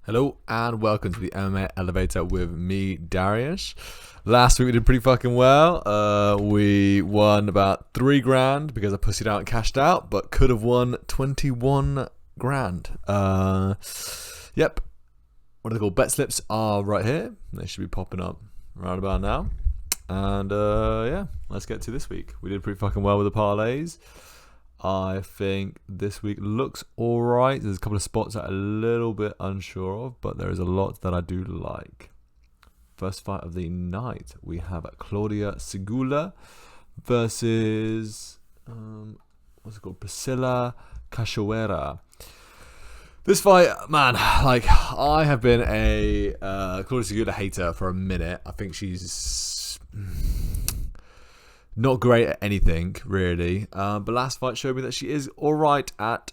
Hello and welcome to the MMA Elevator with me, Darius. Last week we did pretty fucking well. We won about 3 grand because I pussied out and cashed out, but could have won 21 grand. Yep. What are they called? Bet slips are right here. They should be popping up right about now. And yeah, let's get to this week. We did pretty fucking well with the parlays. I think this week looks alright. There's a couple of spots that I'm a little bit unsure of, but there is a lot that I do like. First fight of the night, we have Claudia Segula versus what's it called? Priscilla Cachoeira. This fight, man, like I have been a Claudia Segula hater for a minute. I think she's not great at anything, really. But last fight showed me that she is alright at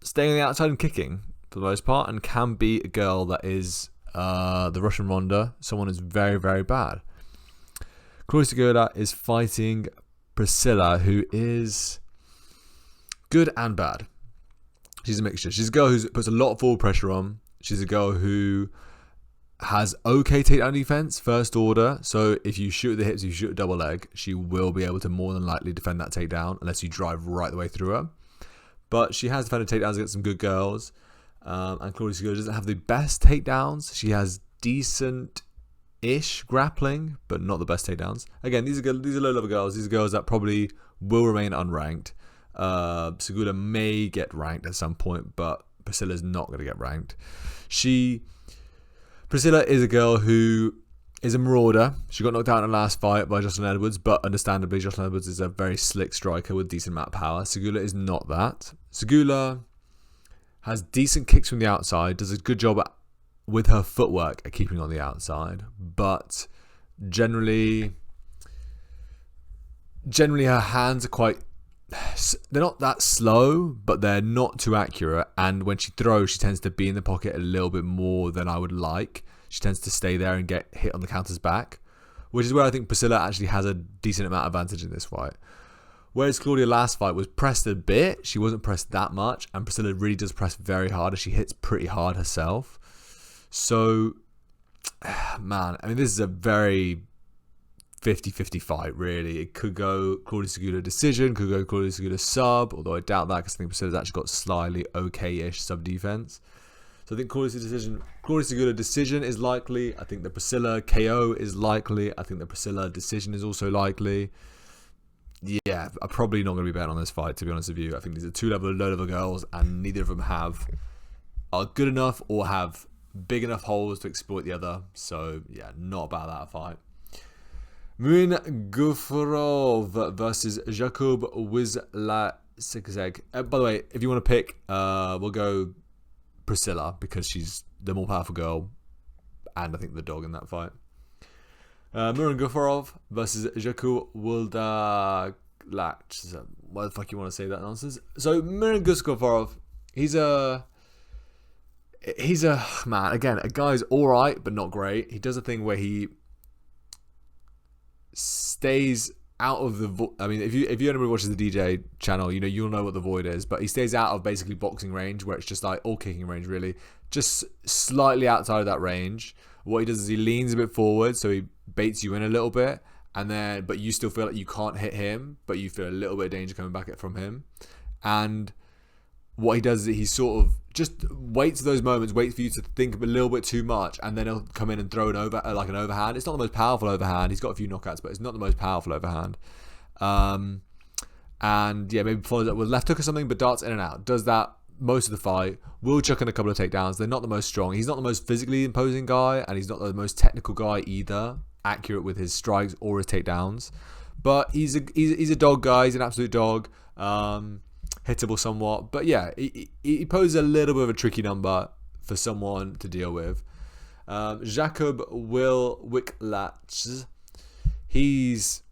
staying on the outside and kicking, for the most part, and can be a girl that is the Russian Ronda. Someone who's very, very bad. Claudia Segura is fighting Priscilla, who is good and bad. She's a mixture. She's a girl who puts a lot of forward pressure on. She's a girl who has okay takedown defense, first order. So if you shoot at the hips, if you shoot a double leg, she will be able to more than likely defend that takedown unless you drive right the way through her. But she has defended takedowns against some good girls. And Claudia Segura doesn't have the best takedowns. She has decent-ish grappling, but not the best takedowns. Again, these are low-level girls. These are girls that probably will remain unranked. Segula may get ranked at some point, but Priscilla's not going to get ranked. Priscilla is a girl who is a marauder. She got knocked out in the last fight by Jocelyn Edwards, but understandably, Jocelyn Edwards is a very slick striker with decent amount of power. Segula is not that. Segula has decent kicks from the outside, does a good job with her footwork at keeping on the outside, but generally her hands are they're not that slow, but they're not too accurate. And when she throws, she tends to be in the pocket a little bit more than I would like. She tends to stay there and get hit on the counters back, which is where I think Priscilla actually has a decent amount of advantage in this fight. Whereas Claudia last fight was pressed a bit, she wasn't pressed that much, and Priscilla really does press very hard, and she hits pretty hard herself. So, man, I mean, this is a very 50-50 fight, really. It could go Claudia Segura decision, could go Claudia Segura sub, although I doubt that because I think Priscilla's actually got slightly okay-ish sub defense. So I think Claudia Segura decision is likely. I think the Priscilla KO is likely. I think the Priscilla decision is also likely. Yeah, I'm probably not going to be betting on this fight, to be honest with you. I think these are two low-level girls, and neither of them are good enough or have big enough holes to exploit the other. So yeah, not about that fight. Muin Gufurov versus Jakub Wizlacek. By the way, if you want to pick, we'll go Priscilla because she's the more powerful girl, and I think the dog in that fight. Muin Gufurov versus Jakub Wizlacek. Why the fuck you want to say that nonsense? So Muin Gufurov, he's a man. Again, a guy's all right, but not great. He does a thing where he stays out of the I mean, if you anybody watches the DJ channel, you'll know what the void is, but he stays out of basically boxing range, where it's just like all kicking range, really, just slightly outside of that range. What he does is he leans a bit forward, so he baits you in a little bit, and then but you still feel like you can't hit him, but you feel a little bit of danger coming back from him. And what he does is he sort of just waits for those moments, waits for you to think a little bit too much, and then he'll come in and throw an overhand. It's not the most powerful overhand. He's got a few knockouts, but it's not the most powerful overhand. And yeah, maybe follows up with left hook or something, but darts in and out. Does that most of the fight. Will chuck in a couple of takedowns. They're not the most strong. He's not the most physically imposing guy, and he's not the most technical guy either. Accurate with his strikes or his takedowns, but he's a dog guy. He's an absolute dog. Hittable somewhat, but yeah, he poses a little bit of a tricky number for someone to deal with. Jakub Wizlacek, he's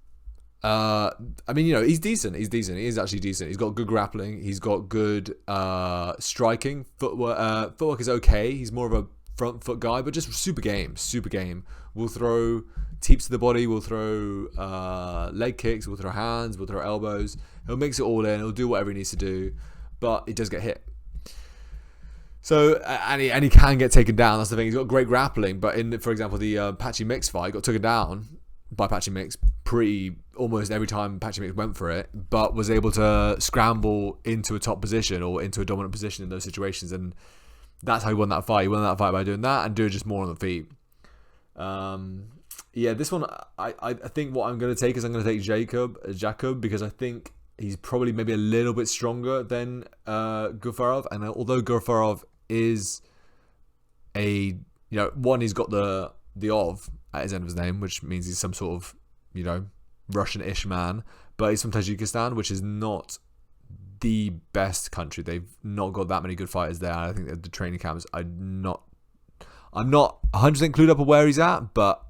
he's decent. He is actually decent. He's got good grappling. He's got good striking. Footwork is okay. He's more of a front foot guy, but just super game. We'll throw teeps to the body. We'll throw leg kicks. We'll throw hands. We'll throw elbows. He'll mix it all in. He'll do whatever he needs to do, but he does get hit. So and he can get taken down. That's the thing. He's got great grappling, but in, for example, the Patchy Mix fight, he got taken down by Patchy Mix pretty almost every time Patchy Mix went for it, but was able to scramble into a top position or into a dominant position in those situations, and that's how he won that fight. He won that fight by doing that and doing just more on the feet. Yeah, this one, I think what I'm going to take is I'm going to take Jacob, because I think he's probably maybe a little bit stronger than Gafarov, and although Gafarov is one, he's got the ov at his end of his name, which means he's some sort of, Russian-ish man, but he's from Tajikistan, which is not the best country. They've not got that many good fighters there. I think that the training camps, I'm not 100% clued up on where he's at, but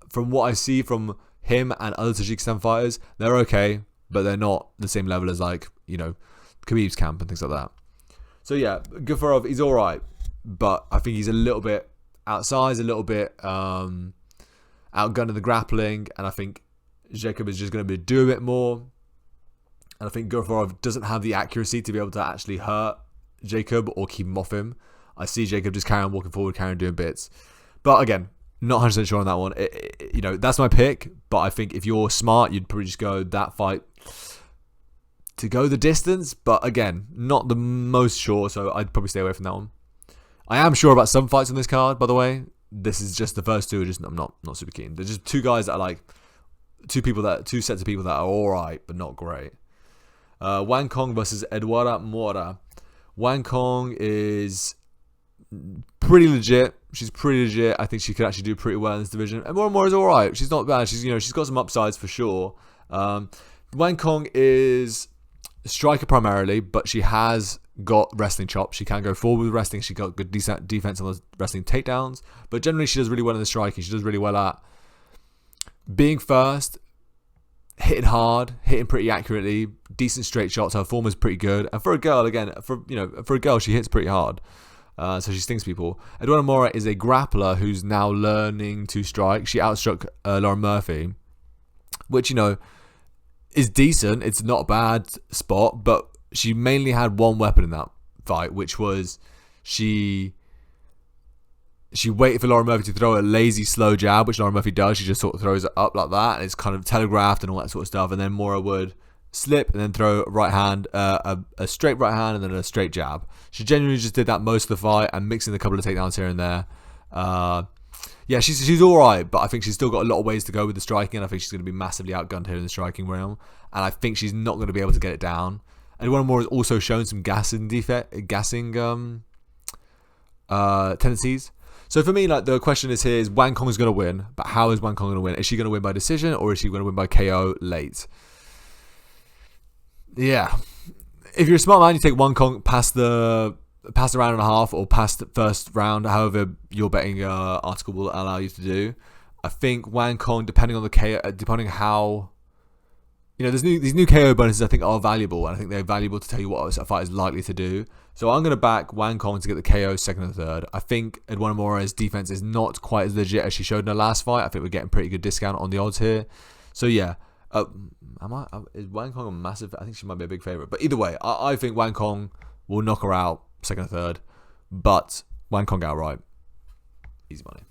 from what I see from him and other Tajikistan fighters, they're okay, but they're not the same level as Khabib's camp and things like that. So yeah, Gafarov, he's all right, but I think he's a little bit outsized, a little bit outgunned in the grappling, and I think Jacob is just going to do a bit more. And I think Gafarov doesn't have the accuracy to be able to actually hurt Jacob or keep him off him. I see Jacob just carry on walking forward, carry on doing bits. But again, not 100% sure on that one. That's my pick. But I think if you're smart, you'd probably just go that fight to go the distance. But again, not the most sure, so I'd probably stay away from that one. I am sure about some fights on this card, by the way. This is just the first two. I'm not super keen. There's just two guys that are two sets of people that are all right, but not great. Wang Kong versus Eduarda Mora. Wang Kong is pretty legit. She's pretty legit. I think she could actually do pretty well in this division. And Mora is all right. She's not bad. She's got some upsides for sure. Wang Kong is a striker primarily, but she has got wrestling chops. She can go forward with wrestling. She got good decent defense on those wrestling takedowns. But generally, she does really well in the striking. She does really well at being first, hitting hard, hitting pretty accurately, decent straight shots. Her form is pretty good. And for a girl, again, for a girl, she hits pretty hard. So she stings people. Eduarda Mora is a grappler who's now learning to strike. She outstruck Lauren Murphy, which, is decent. It's not a bad spot, but she mainly had one weapon in that fight, which was she waited for Lauren Murphy to throw a lazy, slow jab, which Lauren Murphy does. She just sort of throws it up like that, and it's kind of telegraphed and all that sort of stuff. And then Mora would slip and then throw right hand, a straight right hand, and then a straight jab. She genuinely just did that most of the fight and mixing a couple of takedowns here and there. Yeah, she's all right, but I think she's still got a lot of ways to go with the striking, and I think she's going to be massively outgunned here in the striking realm. And I think she's not going to be able to get it down. And one more has also shown some gassing tendencies. So for me, the question is here is Wang Kong is going to win, but how is Wang Kong going to win? Is she going to win by decision, or is she going to win by KO late? Yeah. If you're a smart man, you take Wang Kong past the round and a half, or past the first round, however your betting article will allow you to do. I think Wang Kong, depending on the KO, depending how, these new KO bonuses I think are valuable, and I think they're valuable to tell you what a fight is likely to do. So I'm going to back Wang Kong to get the KO second and third. I think Eduarda Mora's defense is not quite as legit as she showed in her last fight. I think we're getting pretty good discount on the odds here. So yeah, is Wang Kong a massive? I think she might be a big favorite. But either way, I think Wang Kong will knock her out second and third, but Wang Kong outright. Easy money.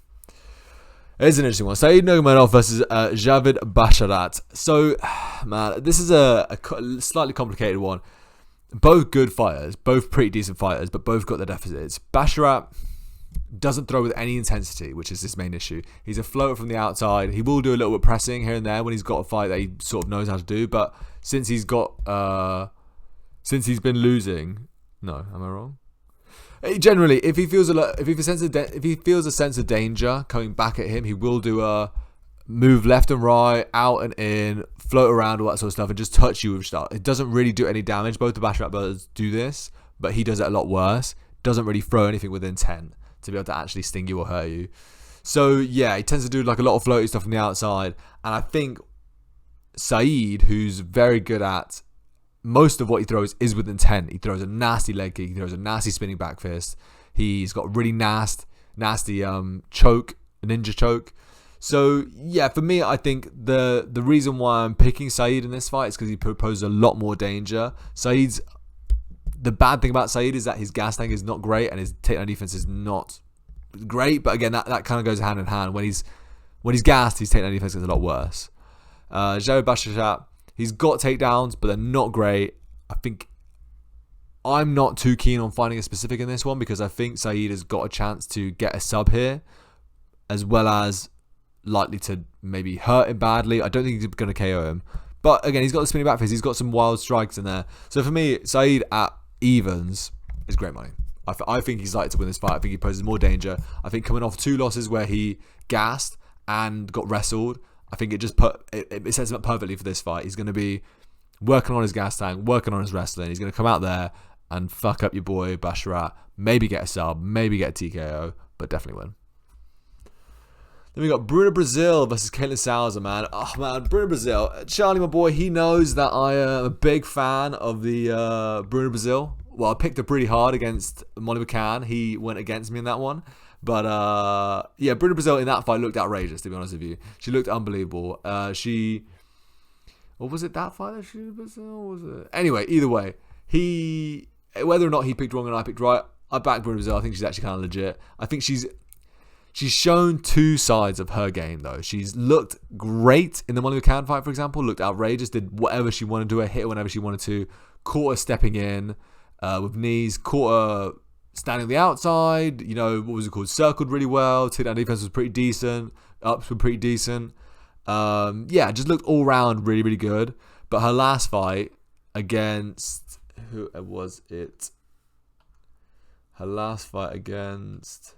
It's an interesting one. Saeed Nurmagomedov versus Javid Basharat. So, man, this is a slightly complicated one. Both good fighters, both pretty decent fighters, but both got their deficits. Basharat doesn't throw with any intensity, which is his main issue. He's a floater from the outside. He will do a little bit of pressing here and there when he's got a fight that he sort of knows how to do. But since he's been losing, no, am I wrong? Generally, if he feels a sense of danger coming back at him, he will do a move left and right, out and in, float around, all that sort of stuff, and just touch you with stuff. It doesn't really do any damage. Both the Basharat brothers do this, but he does it a lot worse. Doesn't really throw anything with intent to be able to actually sting you or hurt you. So yeah, he tends to do a lot of floaty stuff from the outside, and I think Saeed, who's very good at most of what he throws is with intent. He throws a nasty leg kick. He throws a nasty spinning back fist. He's got really nasty choke, ninja choke. So yeah, for me, I think the reason why I'm picking Saeed in this fight is because he poses a lot more danger. Saeed's The bad thing about Saeed is that his gas tank is not great and his takedown defense is not great. But again, that kind of goes hand in hand. When he's gassed, his takedown defense is a lot worse. Jared Bashashat, he's got takedowns, but they're not great. I think I'm not too keen on finding a specific in this one because I think Saeed has got a chance to get a sub here, as well as likely to maybe hurt him badly. I don't think he's going to KO him. But again, he's got the spinning back fist. He's got some wild strikes in there. So for me, Saeed at evens is great money. I think he's likely to win this fight. I think he poses more danger. I think coming off 2 losses where he gassed and got wrestled, I think it just it sets him up perfectly for this fight. He's going to be working on his gas tank, working on his wrestling. He's going to come out there and fuck up your boy Basharat. Maybe get a sub, maybe get a TKO, but definitely win. Then we got Bruno Brazil versus Caitlin Souza, man. Oh, man, Bruno Brazil. Charlie, my boy, he knows that I am a big fan of the Bruno Brazil. Well, I picked her pretty hard against Molly McCann. He went against me in that one. But, yeah, Bruno Brazil in that fight looked outrageous, to be honest with you. She looked unbelievable. Or was it that fight that she was? Anyway, either way, whether or not he picked wrong and I picked right, I backed Bruno Brazil. I think she's actually kind of legit. I think she's shown 2 sides of her game, though. She's looked great in the Molly McCann fight, for example. Looked outrageous. Did whatever she wanted to do. Hit her whenever she wanted to. Caught her stepping in with knees. Caught her standing on the outside. You know, what was it called? Circled really well. Takedown defense was pretty decent. Ups were pretty decent. Yeah, just looked all round really, really good. But her last fight against... Who was it? Her last fight against...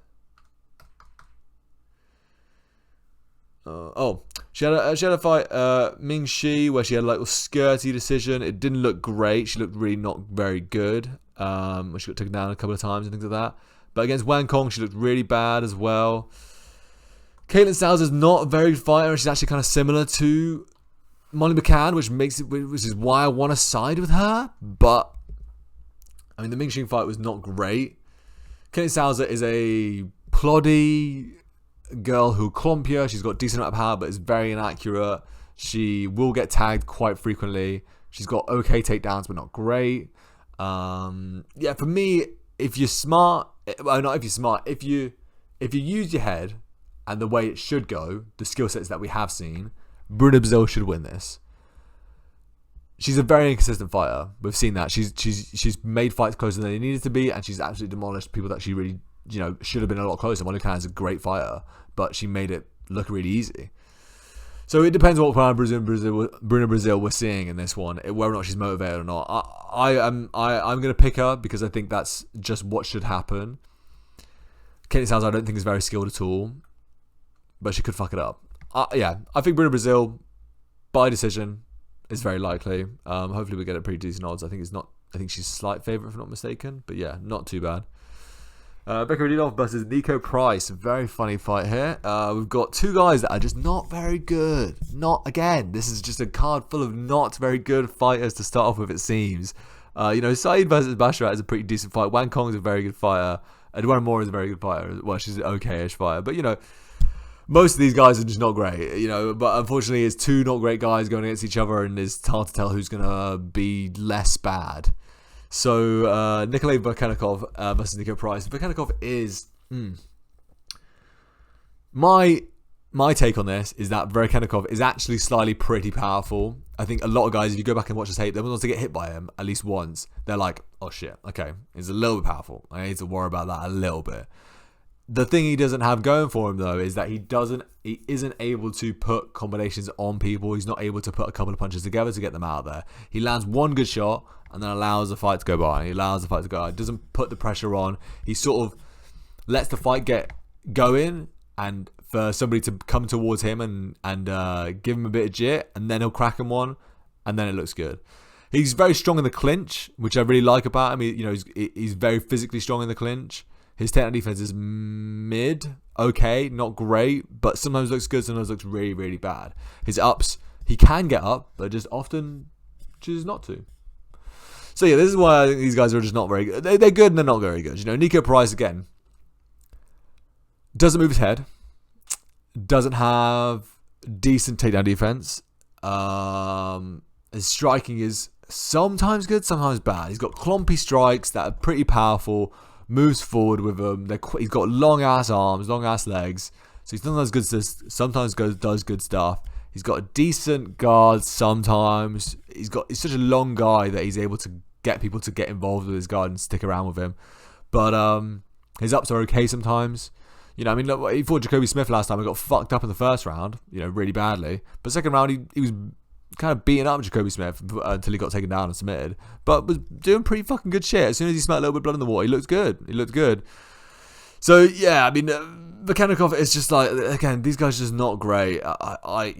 she had a fight, Ming Shi, where she had a little skirty decision. It didn't look great. She looked really not very good. She got taken down a couple of times and things like that. But against Wang Kong, she looked really bad as well. Caitlin Souza is not a very good fighter. She's actually kind of similar to Molly McCann, which is why I want to side with her. But I mean, the Ming Shi fight was not great. Caitlin Souza is a ploddy girl who'll clomp you. She's got decent amount of power, but is very inaccurate. She will get tagged quite frequently. She's got okay takedowns, but not great. Yeah, for me, if you're smart, well, not if you're smart, if you use your head and the way it should go, the skill sets that we have seen, Bruno Brazil should win this. She's a very inconsistent fighter. We've seen that. She's made fights closer than they needed to be, and she's absolutely demolished people that she really, should have been a lot closer. Molly McCann is a great fighter, but she made it look really easy. So it depends what kind of Bruno Brazil we're seeing in this one, whether or not she's motivated or not. I'm going to pick her because I think that's just what should happen. Caitlin Souza, I don't think is very skilled at all, but she could fuck it up. Yeah, I think Bruno Brazil by decision is very likely. Hopefully we get a pretty decent odds. I think she's a slight favourite if I'm not mistaken, but yeah, not too bad. Becca Radilov versus Nico Price. Very funny fight here. We've got 2 guys that are just not very good. This is just a card full of not very good fighters to start off with, it seems. Saeed versus Basharat is a pretty decent fight. Wang Kong is a very good fighter. Eduardo Moore is a very good fighter. Well, she's an okay-ish fighter. But, most of these guys are just not great. But unfortunately, it's 2 not great guys going against each other, and it's hard to tell who's going to be less bad. So, Nikolay Volkanikov versus Nico Price. Volkanikov is... My take on this is that Volkanikov is actually slightly pretty powerful. I think a lot of guys, if you go back and watch the tape, they want to get hit by him at least once. They're like, oh shit, okay, he's a little bit powerful. I need to worry about that a little bit. The thing he doesn't have going for him, though, is that he isn't able to put combinations on people. He's not able to put a couple of punches together to get them out of there. He lands one good shot and then allows the fight to go by. He doesn't put the pressure on. He sort of lets the fight get going and for somebody to come towards him and give him a bit of jit, and then he'll crack him one, and then it looks good. He's very strong in the clinch, which I really like about him. He's very physically strong in the clinch. His takedown defense is mid, okay, not great, but sometimes looks good, sometimes looks really, really bad. His ups, he can get up, but just often chooses not to. So yeah, this is why I think these guys are just not very good. They're good and they're not very good. Nico Price, again, doesn't move his head, doesn't have decent takedown defense. His striking is sometimes good, sometimes bad. He's got clumpy strikes that are pretty powerful, moves forward with them. He's got long ass arms, long ass legs. So he sometimes does good stuff. He's got a decent guard sometimes. He's such a long guy that he's able to get people to get involved with his guard and stick around with him. But his ups are okay sometimes. You know, I mean, look, he fought Jacoby Smith last time and got fucked up in the first round, you know, really badly. But second round, he was kind of beating up Jacoby Smith until he got taken down and submitted. But was doing pretty fucking good shit. As soon as he smelled a little bit of blood in the water, he looked good. So, yeah, I mean, Vakenikov is just like, again, these guys are just not great. I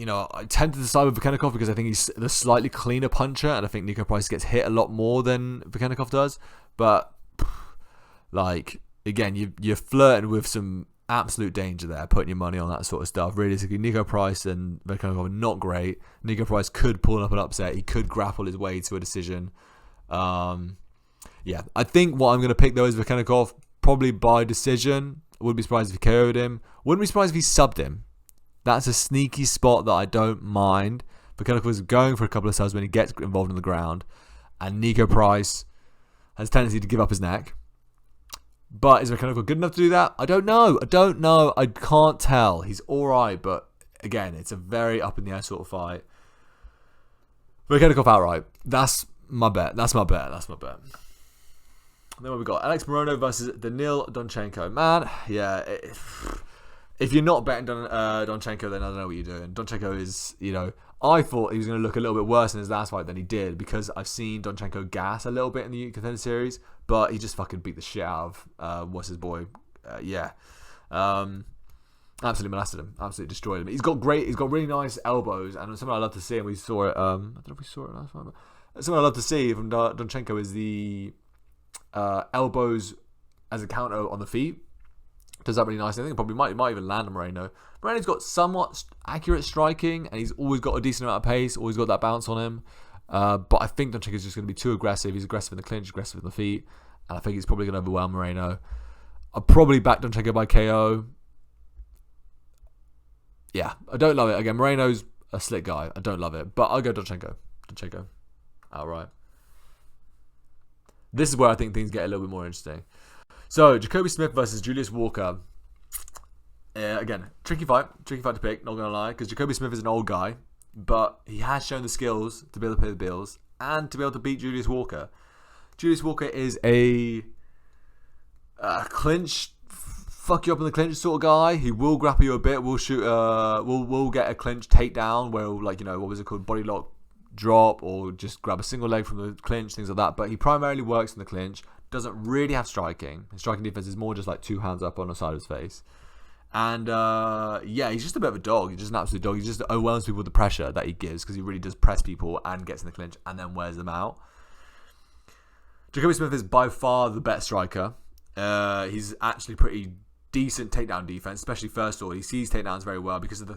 tend to decide with Vakenikov because I think he's the slightly cleaner puncher, and I think Nico Price gets hit a lot more than Vakenikov does. But, like, again, you're flirting with some absolute danger there, putting your money on that sort of stuff. Realistically, Nico Price and Vakenikov are not great. Nico Price could pull up an upset. He could grapple his way to a decision. Yeah, I think what I'm going to pick, though, is Vakenikov, probably by decision. I wouldn't be surprised if he KO'd him. Wouldn't be surprised if he subbed him. That's a sneaky spot that I don't mind. Vakenikov is going for a couple of subs when he gets involved on the ground. And Nico Price has a tendency to give up his neck. But is Vakenikov good enough to do that? I don't know. I can't tell. He's alright, but again, it's a very up in the air sort of fight. Vakenikov outright. That's my bet. Then what we got? Alex Morono versus Danil Donchenko. Man, yeah. If you're not betting Donchenko, then I don't know what you're doing. Donchenko is, you know, I thought he was going to look a little bit worse in his last fight than he did because I've seen Donchenko gas a little bit in the Contender Series, but he just fucking beat the shit out of what's his boy? Absolutely molested him, absolutely destroyed him. He's got really nice elbows, and something I love to see, and we saw it. I don't know if we saw it last time, but something I love to see from Donchenko is the elbows as a counter on the feet. Does that really nice. I think it probably might even land on Moreno. Moreno's got somewhat accurate striking, and he's always got a decent amount of pace, always got that bounce on him. But I think Donchenko's just going to be too aggressive. He's aggressive in the clinch, aggressive in the feet, and I think he's probably going to overwhelm Moreno. I'll probably back Donchenko by KO. Yeah, I don't love it. Again, Moreno's a slick guy. I don't love it, but I'll go Donchenko. Outright. This is where I think things get a little bit more interesting. So, Jacoby Smith versus Julius Walker. Again, tricky fight to pick, not going to lie, because Jacoby Smith is an old guy, but he has shown the skills to be able to pay the bills and to be able to beat Julius Walker. Julius Walker is a clinch, fuck you up in the clinch sort of guy. He will grapple you a bit, will shoot, will get a clinch takedown where, like, you know, what was it called, body lock drop, or just grab a single leg from the clinch, things like that. But he primarily works in the clinch. Doesn't really have striking. His striking defense is more just like two hands up on the side of his face. And he's just a bit of a dog. He's just an absolute dog. He just overwhelms people with the pressure that he gives because he really does press people and gets in the clinch and then wears them out. Jacoby Smith is by far the better striker. He's actually pretty decent takedown defense, especially first order. He sees takedowns very well because of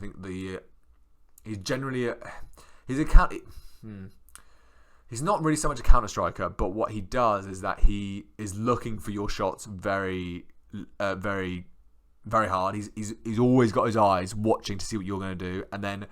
he's generally he's not really so much a counter striker, but what he does is that he is looking for your shots very, very, very hard. He's always got his eyes watching to see what you're going to do, and then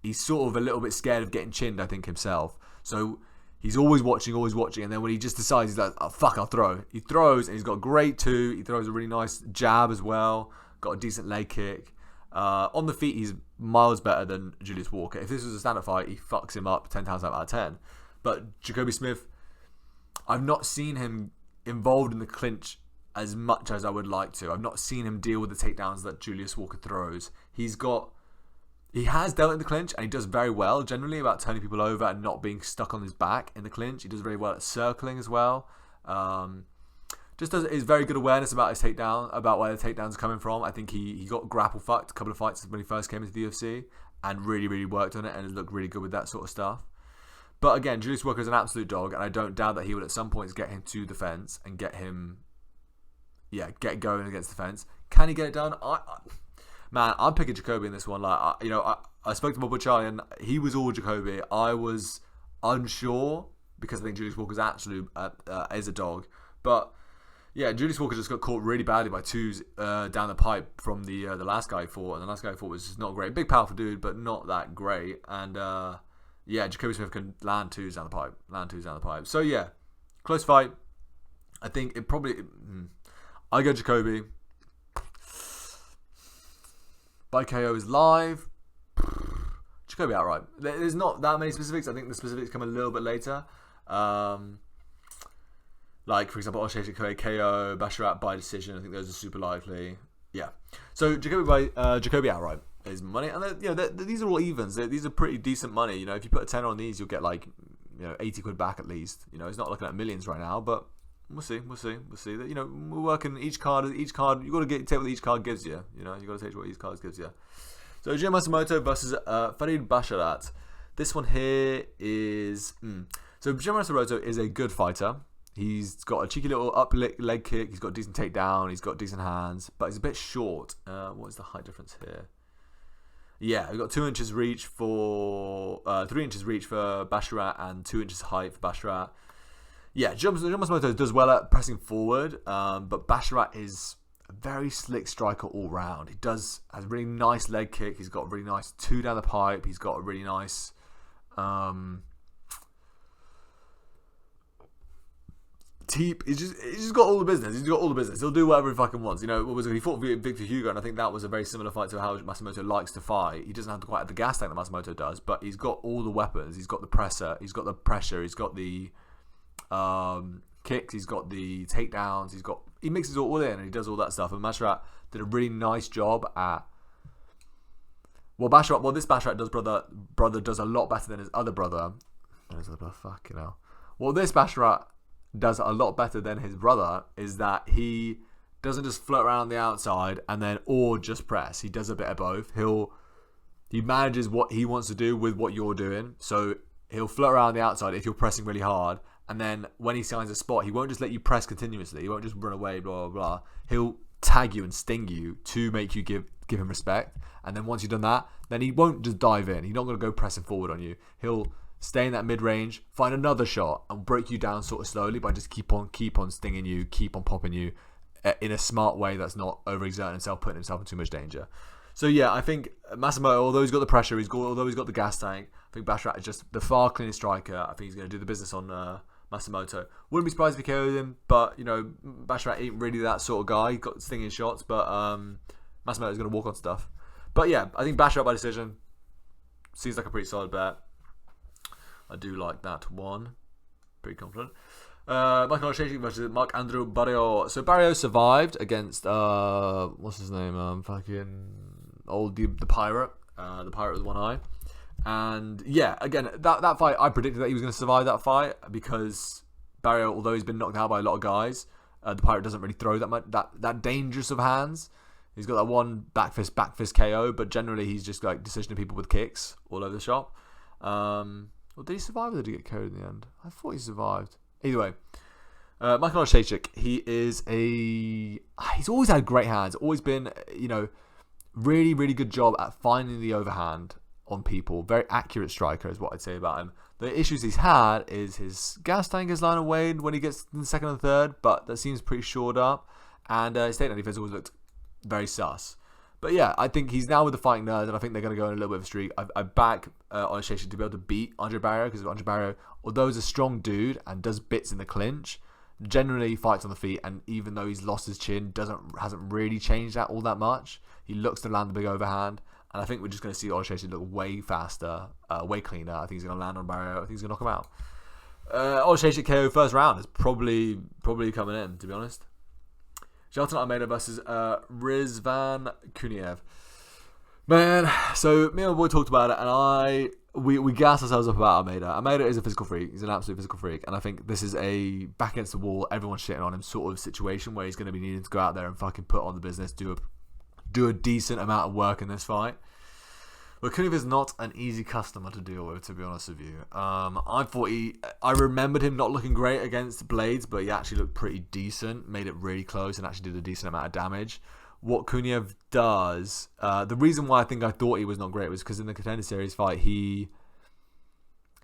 he's sort of a little bit scared of getting chinned, I think, himself. So he's always watching, and then when he just decides, he's like, oh, fuck, I'll throw. He throws, and he's got a great two. He throws a really nice jab as well. Got a decent leg kick. On the feet, he's miles better than Julius Walker. If this was a stand-up fight, he fucks him up 10 times out of 10. But Jacoby Smith, I've not seen him involved in the clinch as much as I would like to. I've not seen him deal with the takedowns that Julius Walker throws. He has dealt in the clinch, and he does very well generally about turning people over and not being stuck on his back in the clinch. He does very well at circling as well. Is very good awareness about his takedown, about where the takedowns are coming from. I think he got grapple fucked a couple of fights when he first came into the UFC and really, really worked on it and has looked really good with that sort of stuff. But again, Julius Walker is an absolute dog, and I don't doubt that he will at some points get him to the fence and get going against the fence. Can he get it done? I'm picking Jacoby in this one. I spoke to my boy Charlie, and he was all Jacoby. I was unsure because I think Julius Walker's actually is a dog. But yeah, Julius Walker just got caught really badly by twos down the pipe from the last guy he fought, and the last guy he fought was just not great. Big, powerful dude, but not that great. And yeah, Jacoby Smith can land twos down the pipe. So yeah, close fight. I think it probably. I go Jacoby. By KO is live. Jacoby outright. There's not that many specifics. I think the specifics come a little bit later. Like, for example, Oliveira KO, Basharat by decision. I think those are super likely. Yeah. So Jacoby outright is money, and these are all evens. These are pretty decent money. If you put a tenner on these, you'll get like 80 quid back at least. It's not looking at millions right now, but we'll see. That we're working each card. Each card you got to take what each card gives you. You got to take what each card gives you. So Jim Masamoto versus Farid Basharat. This one here is so Jim Masamoto is a good fighter. He's got a cheeky little up leg kick. He's got a decent takedown. He's got decent hands, but he's a bit short. What is the height difference here? Yeah, we've got 2 inches reach for 3 inches reach for Basharat and 2 inches height for Basharat. Yeah, Jim Masamoto does well at pressing forward, but Basharat is a very slick striker all round. He has a really nice leg kick. He's got a really nice 2 down the pipe. He's got a really nice. He's just got all the business. He'll do whatever he fucking wants. He fought Victor Hugo, and I think that was a very similar fight to how Masamoto likes to fight. He doesn't have quite have the gas tank that Masamoto does, but he's got all the weapons. He's got the presser. He's got the pressure. He's got the kicks. He's got the takedowns. He mixes it all in, and he does all that stuff. And Basharat did a really nice job at. This Basharat brother does a lot better than his other brother. Fucking hell. This Basharat does a lot better than his brother is that he doesn't just float around the outside or just press. He does a bit of both. He manages what he wants to do with what you're doing. So he'll float around the outside if you're pressing really hard, and then when he finds a spot, he won't just let you press continuously. He won't just run away, blah blah blah. He'll tag you and sting you to make you give him respect. And then once you've done that, then he won't just dive in. He's not going to go pressing forward on you. He'll stay in that mid-range, find another shot, and break you down sort of slowly by just keep on stinging you, keep on popping you in a smart way that's not overexerting himself, putting himself in too much danger. So yeah, I think Masamoto, although he's got the pressure, although he's got the gas tank, I think Basharat is just the far cleanest striker. I think he's going to do the business on Masamoto. Wouldn't be surprised if he KO'd him, but Basharat ain't really that sort of guy. He's got stinging shots, but Masamoto is going to walk on stuff. But yeah, I think Basharat by decision seems like a pretty solid bet. I do like that one. Pretty confident. Michael Shashik versus Mark Andrew Barrio. So Barrio survived against what's his name? The pirate. The pirate with one eye. And yeah, again, that fight, I predicted that he was going to survive that fight because Barrio, although he's been knocked out by a lot of guys, the pirate doesn't really throw that much that dangerous of hands. He's got that one back fist KO, but generally he's just like decisioning people with kicks all over the shop. Well, did he survive or did he get KO'd in the end? I thought he survived. Either way, Michael Shashik, he's always had great hands. Always been, really, really good job at finding the overhand on people. Very accurate striker is what I'd say about him. The issues he's had is his gas tank is line away when he gets in the second and third, but that seems pretty shored up. And his takedown defense always looked very sus. But yeah, I think he's now with the Fighting Nerds, and I think they're going to go on a little bit of a streak. I back Oliveira to be able to beat Andre Barrio, because Andre Barrio, although he's a strong dude and does bits in the clinch, generally fights on the feet, and even though he's lost his chin, hasn't really changed that all that much. He looks to land the big overhand, and I think we're just going to see Oliveira look way faster, way cleaner. I think he's going to land on Barrio. I think he's going to knock him out. Oliveira KO first round is probably coming in, to be honest. Jalton Almeida versus Rizvan Kuniev. Man, so me and my boy talked about it, and we gassed ourselves up about Almeida. Almeida is a physical freak. He's an absolute physical freak, and I think this is a back against the wall, everyone's shitting on him sort of situation where he's going to be needing to go out there and fucking put on the business, do a decent amount of work in this fight. But Kuniev is not an easy customer to deal with, to be honest with you. I remembered him not looking great against Blades, but he actually looked pretty decent, made it really close, and actually did a decent amount of damage. What Kuniev does, the reason why I thought he was not great was because in the Contender Series fight, he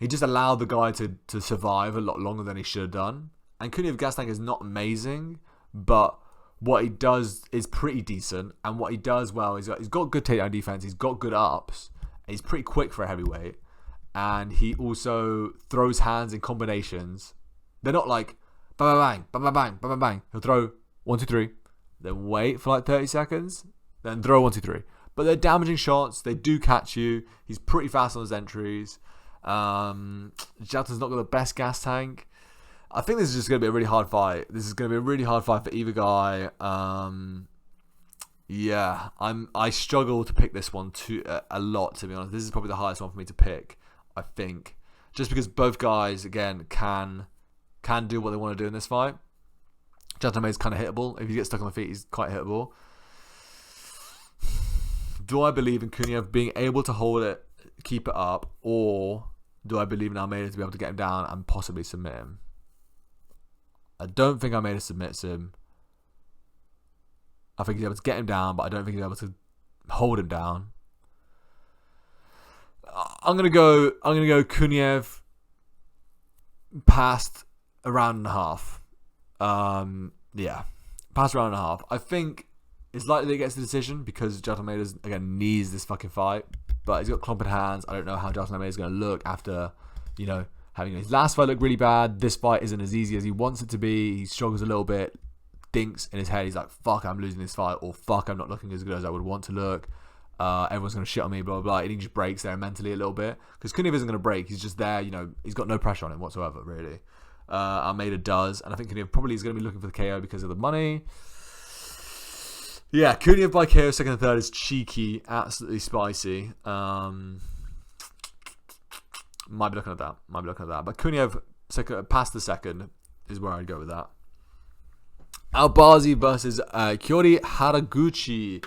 just allowed the guy to survive a lot longer than he should have done. And Kuniev gas tank is not amazing, but what he does is pretty decent, and what he does well is he's got good takedown defense, he's got good ups, and he's pretty quick for a heavyweight, and he also throws hands in combinations. They're not like bang, bang, bang, bang, bang, bang, bang. He'll throw 1, 2, 3, then wait for like 30 seconds, then throw 1, 2, 3. But they're damaging shots. They do catch you. He's pretty fast on his entries. Jailton's not got the best gas tank. I think this is just going to be a really hard fight. This is going to be a really hard fight for either guy. Yeah, I struggle to pick this one a lot, to be honest. This is probably the hardest one for me to pick, I think. Just because both guys, again, can do what they want to do in this fight. Jailton is kind of hittable. If he gets stuck on the feet, he's quite hittable. Do I believe in Kuniev being able to hold it, keep it up, or do I believe in Almeida to be able to get him down and possibly submit him? I don't think Almeida submits him. I think he's able to get him down, but I don't think he's able to hold him down. I'm gonna go Kuniev past a round and a half. Yeah, past a round and a half. I think it's likely that he gets the decision because Jailton Almeida again needs this fucking fight, but he's got clumping hands. I don't know how Jailton Almeida is going to look after, having his last fight look really bad. This fight isn't as easy as he wants it to be. He struggles a little bit. Thinks in his head, he's like, fuck, I'm losing this fight, or fuck, I'm not looking as good as I would want to look. Everyone's going to shit on me, blah, blah, blah. And he just breaks there mentally a little bit. Because Kuniev isn't going to break. He's just there, he's got no pressure on him whatsoever, really. Almeida does. And I think Kuniev probably is going to be looking for the KO because of the money. Yeah, Kuniev by KO second and third is cheeky, absolutely spicy. Might be looking at that. But Kuniev past the second is where I'd go with that. Albazi versus Kyori Haraguchi.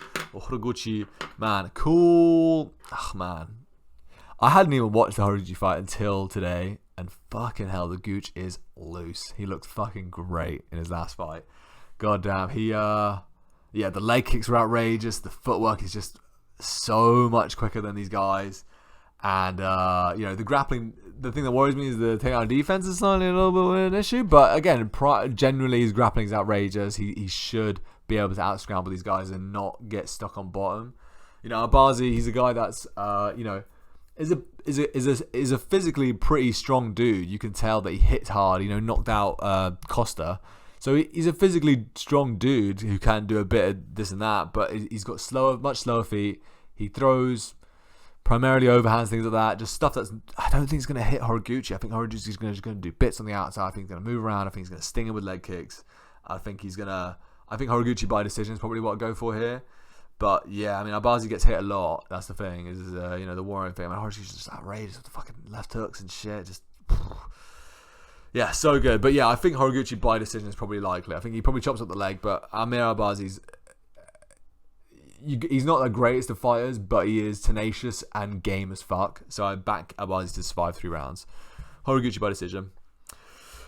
Man, cool. Man. I hadn't even watched the Haraguchi fight until today, and fucking hell, the Gooch is loose. He looked fucking great in his last fight. God damn. The leg kicks were outrageous. The footwork is just so much quicker than these guys. And, the grappling, the thing that worries me is the takedown defense is slightly a little bit of an issue. But again, generally his grappling is outrageous. He should be able to out-scramble these guys and not get stuck on bottom. Albazi, he's a guy that's, is a physically pretty strong dude. You can tell that he hits hard, knocked out Costa. So he's a physically strong dude who can do a bit of this and that, but he's got much slower feet. He throws primarily overhands, things like that. Just stuff that's, I don't think he's going to hit Haraguchi. I think Haraguchi's going to do bits on the outside. I think he's going to move around. I think he's going to sting him with leg kicks. I think Haraguchi by decision is probably what I'd go for here. But yeah, Albazi gets hit a lot. That's the thing. Is the Warren thing. Haraguchi's just outrageous with the fucking left hooks and shit. Just. Yeah, so good. But yeah, I think Haraguchi by decision is probably likely. I think he probably chops up the leg, but Amir Albazi's he's not the greatest of fighters, but he is tenacious and game as fuck. So I back Albazi to survive 3 rounds. Haraguchi by decision.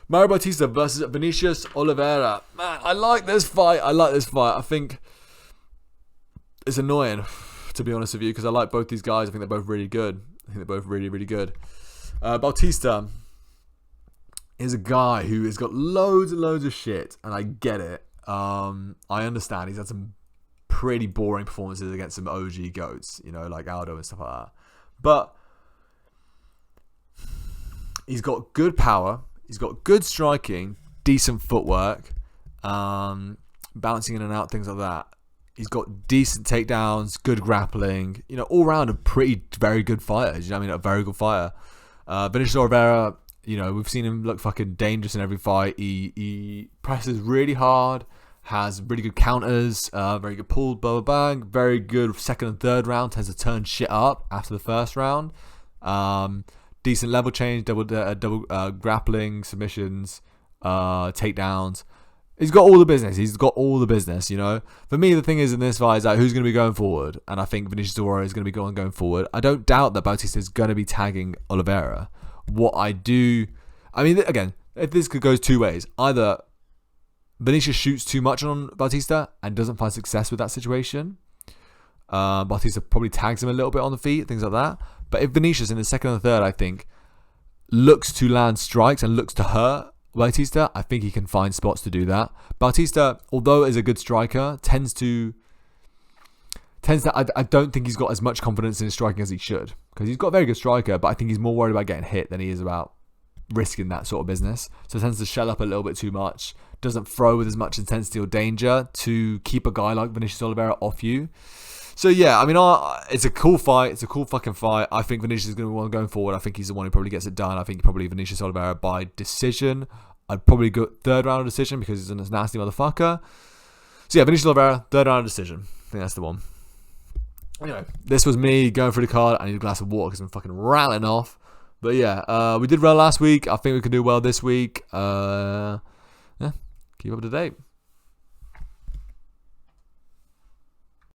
Mario Bautista versus Vinicius Oliveira. Man, I like this fight. I think it's annoying, to be honest with you, because I like both these guys. I think they're both really good. Really good. Bautista is a guy who has got loads and loads of shit, and I get it. I understand. He's had some pretty boring performances against some OG goats, like Aldo and stuff like that. But he's got good power. He's got good striking, decent footwork, bouncing in and out, things like that. He's got decent takedowns, good grappling. All round a very good fighter. A very good fighter. Vinicius Oliveira, we've seen him look fucking dangerous in every fight. He presses really hard, has really good counters, very good pull, blah, blah, bang. Very good second and third round, tends to turn shit up after the first round. Decent level change, double grappling, submissions, takedowns. He's got all the business. For me, the thing is in this fight is like, who's going to be going forward? And I think Vinicius Oliveira is going to be going forward. I don't doubt that Bautista is going to be tagging Oliveira. Again, if this goes 2 ways, either Vinicius shoots too much on Bautista and doesn't find success with that situation. Bautista probably tags him a little bit on the feet, things like that. But if Vinicius in the second and third, I think, looks to land strikes and looks to hurt Bautista, I think he can find spots to do that. Bautista, although is a good striker, tends to I don't think he's got as much confidence in his striking as he should, because he's got a very good striker, but I think he's more worried about getting hit than he is about risking that sort of business. So tends to shell up a little bit too much, doesn't throw with as much intensity or danger to keep a guy like Vinicius Oliveira off you. So yeah, I mean, it's a cool fight. It's a cool fucking fight. I think Vinicius is going to be one going forward. I think he's the one who probably gets it done. I think probably Vinicius Oliveira by decision. I'd probably go third round decision because he's a nasty motherfucker. So yeah, Vinicius Oliveira, third round decision. I think that's the one. Anyway, this was me going through the card. I need a glass of water because I'm fucking rattling off. But yeah, we did well last week. I think we can do well this week. Yeah, keep up to date.